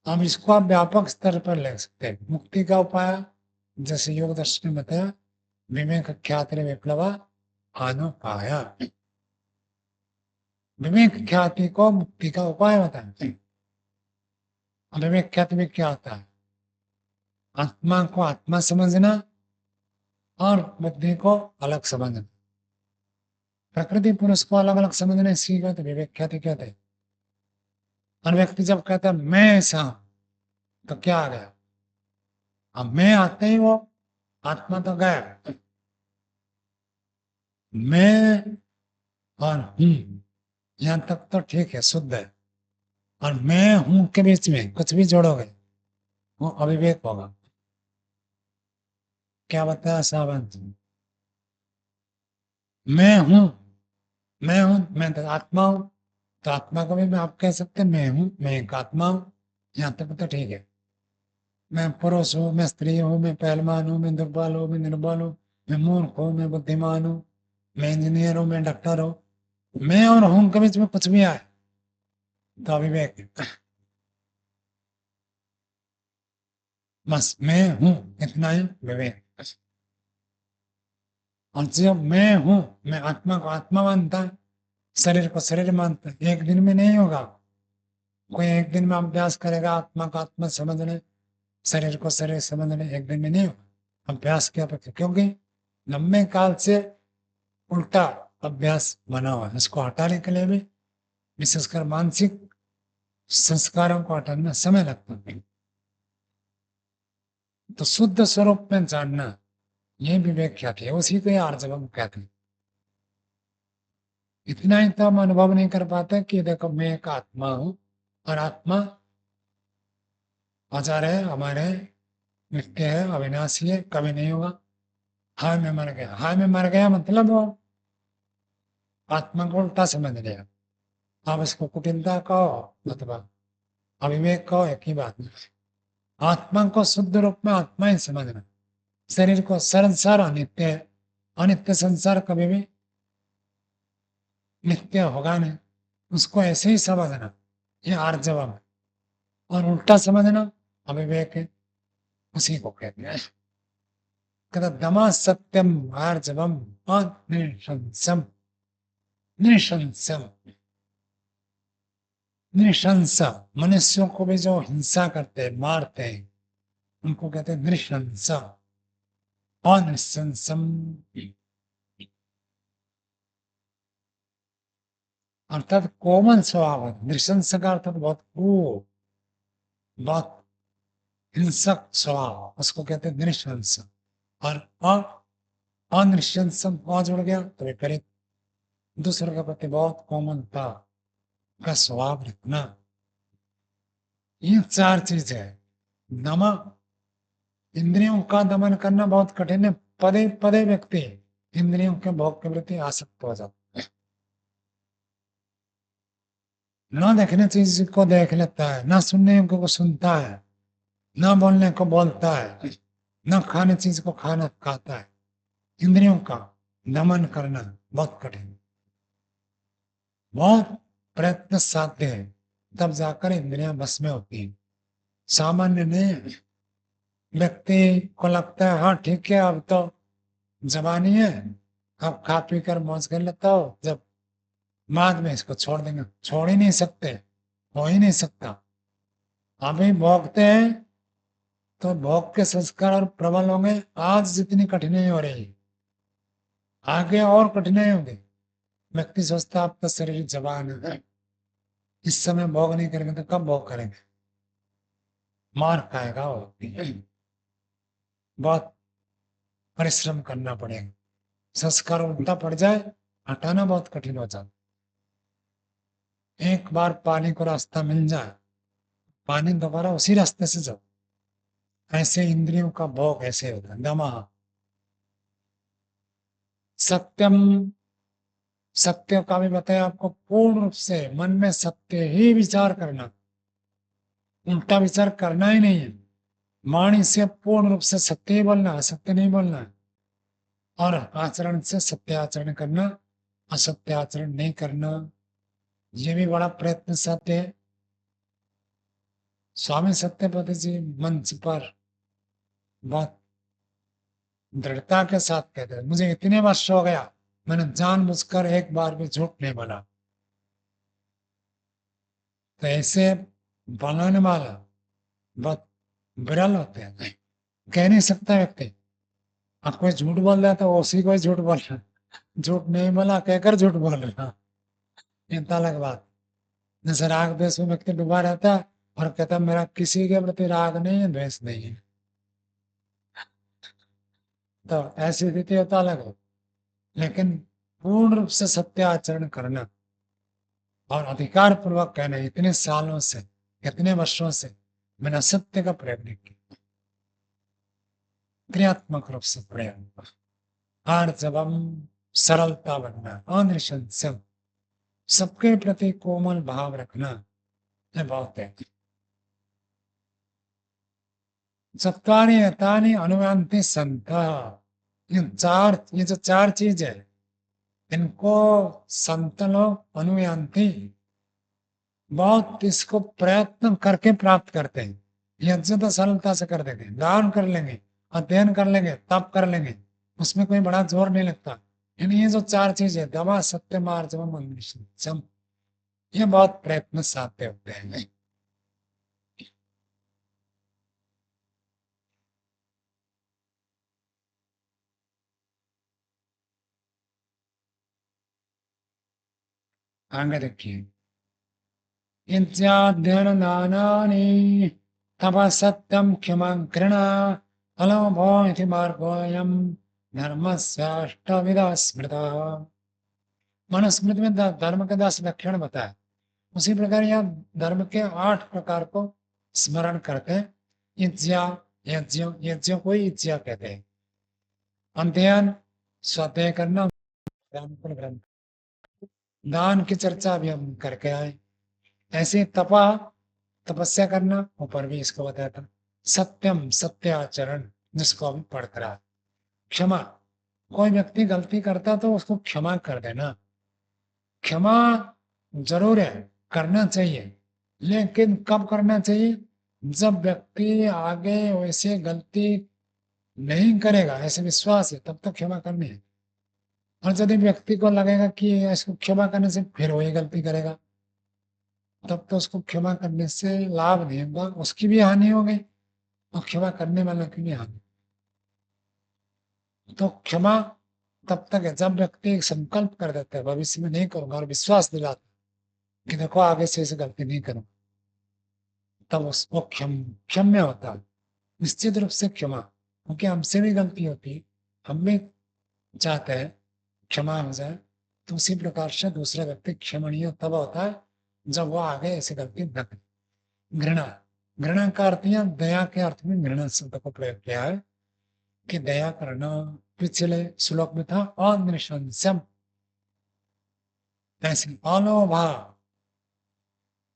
अब इसको आप व्यापक स्तर पर ले सकते हैं। मुक्ति का उपाय जैसे योग दर्शन में बताया, विवेक ख्याति विप्लवा अनुपाया, विवेक ख्याति को मुक्ति का उपाय बताया। विवेक ख्याति में क्या होता है? आत्मा को आत्मा समझना और बुद्धि को अलग समझना। प्रकृति पुरुष को अलग अलग समझने सीखा तो विवेक ख्याति कहते हैं। और व्यक्ति जब कहता है मैं ऐसा हूं, तो क्या आ गया? अब मैं आते ही वो आत्मा तो गया, मैं और हूं यहां तक तो ठीक है, शुद्ध है। और मैं हूं के बीच में कुछ भी जोड़ोगे वो अविवेक होगा। क्या बताया सावंत? मैं हूं, मैं तो आत्मा हूं, तो आत्मा को भी आप कह सकते हैं मैं हूं, मैं एक आत्मा हूं, यहां तक तो ठीक है। मैं पुरुष हूँ, मैं स्त्री हूँ, मैं पहलवान हूँ, मैं दुर्बल हूँ, मैं निर्बल हूँ, मैं मूर्ख हूँ, मैं बुद्धिमान हूँ, मैं इंजीनियर हूँ, मैं डॉक्टर हूँ, मैं और हूं के बीच में कुछ भी आए तो अविवेक है। बस मैं हूं, इतना ही विवेक। और जब मैं हूं, मैं आत्मा को आत्मा मानता है, शरीर को शरीर मानता है, एक दिन में नहीं होगा। कोई एक दिन में अभ्यास करेगा आत्मा को आत्मा समझने, शरीर को शरीर समझने, एक दिन में नहीं होगा। अभ्यास की अपेक्षा, क्योंकि लंबे काल से उल्टा अभ्यास बना हुआ है, इसको हटाने के लिए भी विशेषकर मानसिक संस्कारों को हटाने में समय लगता है। तो शुद्ध स्वरूप में जानना, ये विवेक ख्याति है, उसी को आर्जवम कहते हैं। इतना ही तो हम अनुभव नहीं कर पाते कि देखो मैं एक आत्मा हूं, और आत्मा अजर है, हमारे नित्य है, अविनाशी है, कभी नहीं होगा। हाय मैं मर गया, हाय मैं मर गया मतलब वो आत्मा को उल्टा समझ लिया। आप इसको कुटिलता कहो अथवा अविवेक कहो, एक ही बात है। आत्मा को शुद्ध रूप में आत्मा ही समझना। शरीर को संसार अनित्य है, अनित्य संसार कभी भी नित्य होगा नहीं, उसको ऐसे ही समझना, ये आर्जवम है। और उल्टा समझना अविवेक है, उसी को कहते हैं। कहता दमा सत्यम आर्जवम निशंसम। निशंसम, निशंसा, मनुष्यों को भी जो हिंसा करते हैं, मारते हैं, उनको कहते हैं नृशंसा। अनृशंसम अर्थात कोमल स्वभाव है। नृशंस का अर्थात बहुत क्रूर, बहुत हिंसक स्वभाव, उसको कहते हैं नृशंस। और अनृशंसम अ जुड़ गया तो विपरीत, दूसरे के प्रति बहुत कोमलता का स्वभाव रखना। ये चार चीज है। दमा, इंद्रियों का दमन करना बहुत कठिन है। पदे पदे व्यक्ति इंद्रियों के भोग के प्रति आसक्त हो जाता है। न देखने चीज को देख लेता है, न सुनने को सुनता है, न बोलने को बोलता है, न खाने चीज को खाना खाता है। इंद्रियों का दमन करना बहुत कठिन, बहुत प्रयत्न साध्य है, तब जाकर इंद्रियां बस में होती हैं। सामान्य नहीं। व्यक्ति को लगता है हाँ ठीक है, अब तो जवानी है, अब खा पी कर मौज कर लेता हो, जब बाद में इसको छोड़ देंगे, छोड़ ही नहीं सकते, हो ही नहीं सकता। अभी भोगते हैं तो भोग के संस्कार और प्रबल होंगे। आज जितनी कठिनाई हो रही है, आगे और कठिनाई होगी। व्यक्ति सोचता अब तो शरीर जवान है, इस समय भोग नहीं करेंगे तो कब भोग करेंगे, मार खाएगा वो। बहुत परिश्रम करना पड़ेगा, संस्कार उल्टा पड़ जाए, हटाना बहुत कठिन हो जाता। एक बार पानी को रास्ता मिल जाए, पानी दोबारा उसी रास्ते से जाओ। ऐसे इंद्रियों का भोग ऐसे होता है। दमा सत्यम, सत्य का भी बताया आपको, पूर्ण रूप से मन में सत्य ही विचार करना, उल्टा विचार करना ही नहीं है। वाणी से पूर्ण रूप से सत्य ही बोलना, असत्य नहीं बोलना है। और आचरण से सत्य आचरण करना, असत्य आचरण नहीं करना। ये भी बड़ा प्रयत्न साध्य है। स्वामी सत्यपति जी मंच पर बहुत दृढ़ता के साथ कहते हैं, मुझे इतने वर्ष हो गया, मैंने जानबूझकर एक बार भी झूठ नहीं बोला। तो ऐसे बनाने वाला बहुत विरल होते हैं, कह नहीं सकता व्यक्ति। अब कोई झूठ बोल रहा है तो उसी को ही झूठ बोल रहा है, झूठ नहीं बोला कहकर झूठ बोल रहा, ये तो अलग बात। जैसे राग द्वेष में व्यक्ति डूबा रहता है और कहता मेरा किसी के प्रति राग नहीं है, द्वेष नहीं है, तो ऐसी स्थिति हो तो अलग हो। लेकिन पूर्ण रूप से सत्य आचरण करना और अधिकार पूर्वक कहना, इतने सालों से, कितने वर्षों से मैंने असत्य का प्रयोग नहीं किया, क्रियात्मक रूप से प्रयोग। आर्जवम, सरलता बनना, अनिशंसम, सबके प्रति कोमल भाव रखना, ये बहुत है। चत्वारि एतानि अनुयान्ति सन्तः, ये जो चार चीज है, इनको संत लोग अनुयान्ति, बहुत इसको प्रयत्न करके प्राप्त करते हैं। यज्ञ तो सरलता से कर देंगे, दान कर लेंगे, अध्ययन कर लेंगे, तप कर लेंगे, उसमें कोई बड़ा जोर नहीं लगता। यानी ये जो चार चीज है, दवा सत्य मार्जवम अनिशंसम, ये बहुत प्रयत्न साध्य होते हैं। आगे देखिए, यज्ञाध्ययन दानानि तपः सत्यं क्षमा घृणा फलो भो इति मार्गोऽयं धर्मस्याष्टविधः स्मृतः। मनुस्मृति में धर्म के 10 लक्षण बताए, उसी प्रकार यहाँ धर्म के 8 प्रकार को स्मरण करते हैं। यज्ञा, यज्ञ को ही यज्ञ कहते हैं। अध्ययन, स्वाध्याय करना, ग्रंथ, दान की चर्चा भी हम करके आए। ऐसे तपस्या करना, ऊपर भी इसको बताया था। सत्यम, सत्य आचरण, जिसको अभी पढ़ कर आए। क्षमा, कोई व्यक्ति गलती करता तो उसको क्षमा कर देना। क्षमा जरूर है, करना चाहिए, लेकिन कब करना चाहिए? जब व्यक्ति आगे वैसे गलती नहीं करेगा ऐसे विश्वास है, तब तो क्षमा करनी है। और यदि व्यक्ति को लगेगा कि इसको क्षमा करने से फिर वही गलती करेगा, तब तो उसको क्षमा करने से लाभ नहीं होगा, उसकी भी हानि होगी और क्षमा करने वालों की भी हानि। तो क्षमा तब तक है जब व्यक्ति एक संकल्प कर देता है भविष्य में नहीं करूंगा, और विश्वास दिलाता है कि देखो आगे से ऐसे गलती नहीं करूंगा, तब उसको क्षम्य होता है। निश्चित रूप से क्षमा, क्योंकि हमसे भी गलती होती है, हम भी चाहते हैं क्षमा हो जाए। तो उसी प्रकार से दूसरा व्यक्ति क्षमणीय तब होता है जब वो आगे ऐसी गलती न करे। घृणा, घृणा का अर्थ या दया के अर्थ में घृणा शब्द को प्रयोग किया है कि दया करना। पिछले श्लोक में था अनृशंसम, ऐसे अलोभा।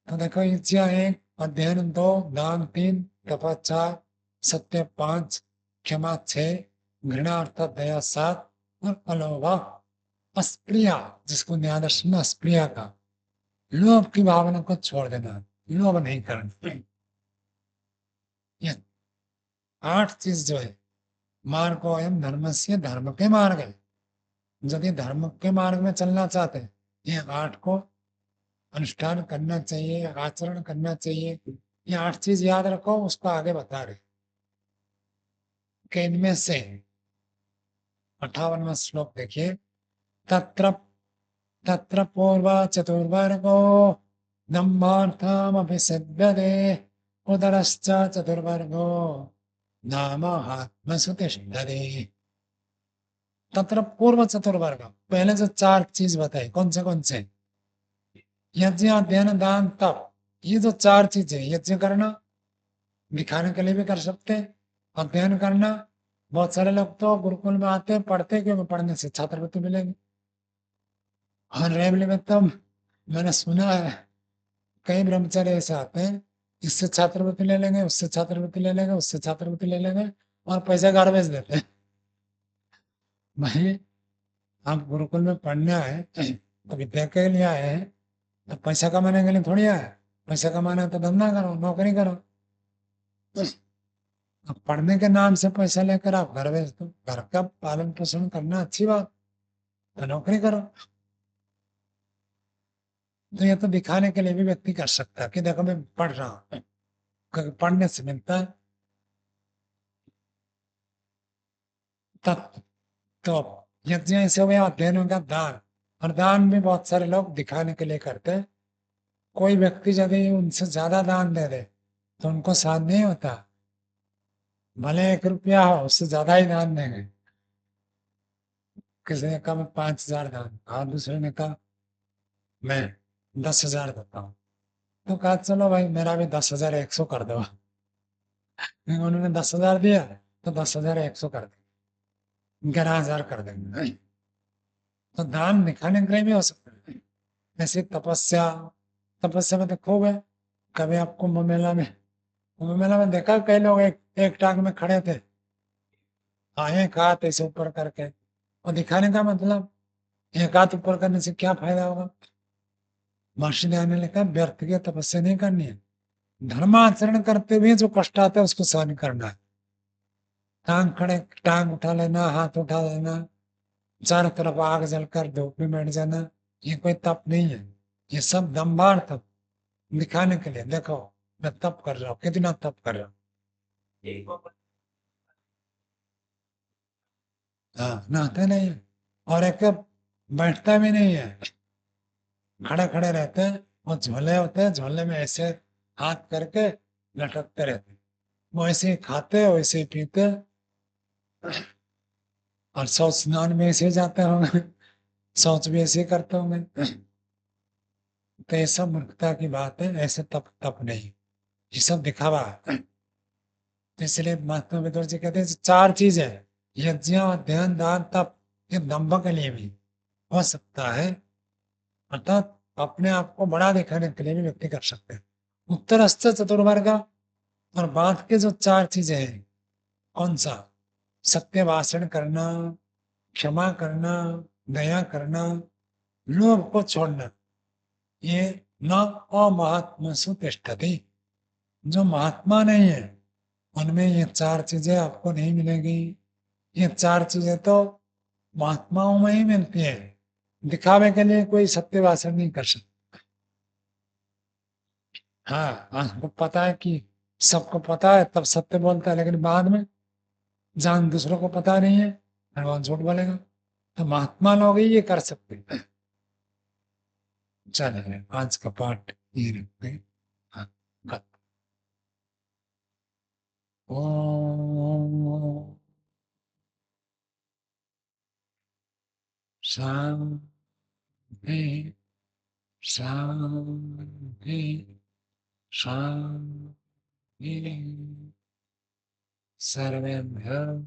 तो देखो इच्छा 1, अध्ययन 2, दान 3, तपा 4, सत्य 5, क्षमा 6, घृणा अर्थात दया 7, और अलोभा अस्प्रिया, जिसको न्यायाधीश में अस्प्रिया का, लोभ की भावना को छोड़ देना, लोभ नहीं करना। ये 8 चीज जो है, मार्गो अयम धर्म से, धर्म के मार्ग है। यदि धर्म के मार्ग में चलना चाहते हैं, ये 8 को अनुष्ठान करना चाहिए, आचरण करना चाहिए। ये 8 चीज याद रखो, उसको आगे बता रहे कि इनमें से 58वां श्लोक देखिए। तत्र तत्र पूर्व चतुर्वर्गो दम्भार्थमभिषिध्यते, उदरश्च चतुर्वर्गो नामात्मसु तिष्ठति। तत्र पूर्व चतुर्वर्ग, पहले जो 4 चीज बताई, कौन से? यज्ञ, अध्ययन, दान, तप। ये जो 4 चीजें, यज्ञ करना दिखाने के लिए भी कर सकते हैं, अध्ययन करना, बहुत सारे लोग तो गुरुकुल में आते हैं पढ़ते, क्योंकि पढ़ने से छात्रवृत्ति मिलेगी। और रेवली में तो मैंने सुना है कई ब्रह्मचारी ऐसे आते हैं, इससे छात्रवृत्ति ले लेंगे, उससे छात्रवृत्ति ले लेंगे, उससे छात्रवृत्ति ले लेंगे, और पैसे घर भेज देते हैं। भाई, आप गुरुकुल में पढ़ने आए तो विद्या के लिए आए हैं, तो पैसा कमाने के लिए थोड़ी आए। पैसा कमाना है तो धंधा करो, नौकरी करो। अब पढ़ने के नाम से पैसा लेकर आप घर भेज दो, घर का पालन पोषण करना अच्छी बात, तो नौकरी करो। तो ये तो दिखाने के लिए भी व्यक्ति कर सकता है कि देखो मैं पढ़ रहा हूँ, क्योंकि पढ़ने से मिलता है। तब तो यज्ञ ऐसे हो गया, अध्ययन हो गया, दान। और दान भी बहुत सारे लोग दिखाने के लिए करते हैं। कोई व्यक्ति यदि उनसे ज्यादा दान दे दे तो उनको सहन नहीं होता, भले 1 रुपया हो उससे ज्यादा ही दान देंगे। किसी ने कहा मैं 5,000 दान, और दूसरे ने कहा मैं 10,000 देता हूँ। तो कहा चलो भाई मेरा भी 10,100 कर दो। उन्होंने 10,000 दिया, तो 10,100 कर दे, 11,000 कर देंगे। तो दान दिखाने के लिए भी हो सकता है। ऐसे तपस्या, तपस्या में तो खूब है। कभी आप कुंभ मेला में देखा कई लोग एक टांग में खड़े थे, एक हाथ ऐसे ऊपर करके, और दिखाने का मतलब, एक हाथ ऊपर करने से क्या फायदा होगा? महर्षि दयानंद ने लिखा व्यर्थ की तपस्या नहीं करनी है, धर्माचरण करते हुए जो कष्ट आता है उसको सहन करना है। टांग उठा लेना, हाथ उठा लेना, चारों तरफ आग जलकर धूप में बैठ जाना, ये कोई तप नहीं है। ये सब दम्भार तप, दिखाने के लिए, देखो मैं तप कर रहा हूँ, कितना तप कर रहा हूँ। हाँ, नहाते नहीं है, और एक बैठता भी नहीं है, खड़े खड़े रहते हैं। और झोले होते हैं, झोले में ऐसे हाथ करके लटकते रहते हैं। वो ऐसे ही खाते, वैसे ही पीते, और शौच स्नान में ऐसे ही जाते होंगे, शौच भी ऐसे ही करते होंगे। तो ये सब मूर्खता की बात है, ऐसे तप तप नहीं, ये सब दिखावा है। तो इसलिए महात्मा विदुर जी कहते हैं 4 चीज है, यज्ञ, अध्ययन, दान, तप। ये दंभ के लिए भी हो सकता है, अर्थात अपने आप को बड़ा दिखाने के लिए भी व्यक्ति कर सकते हैं। उत्तरस्थ चतुर्वर्ग और बाद के जो 4 चीजें हैं, कौन सा? सत्य भाषण करना, क्षमा करना, दया करना, लोभ को छोड़ना, ये न अमहात्मसु तिष्ठति। जो महात्मा नहीं है उनमें ये 4 चीजें आपको नहीं मिलेगी। ये 4 चीजें तो महात्माओं में ही मिलती है। दिखावे के लिए कोई सत्य भाषण नहीं कर सकता। हाँ, आपको पता है कि सबको पता है तब सत्य बोलता है, लेकिन बाद में जान दूसरों को पता नहीं है और वो झूठ बोलेगा। तो महात्मा लोग ही ये कर सकते हैं। चलिए आज का पाठ ये रखते हैं। हाँ, cut। ओम शांति शांति शांति। सर्वेभ्यः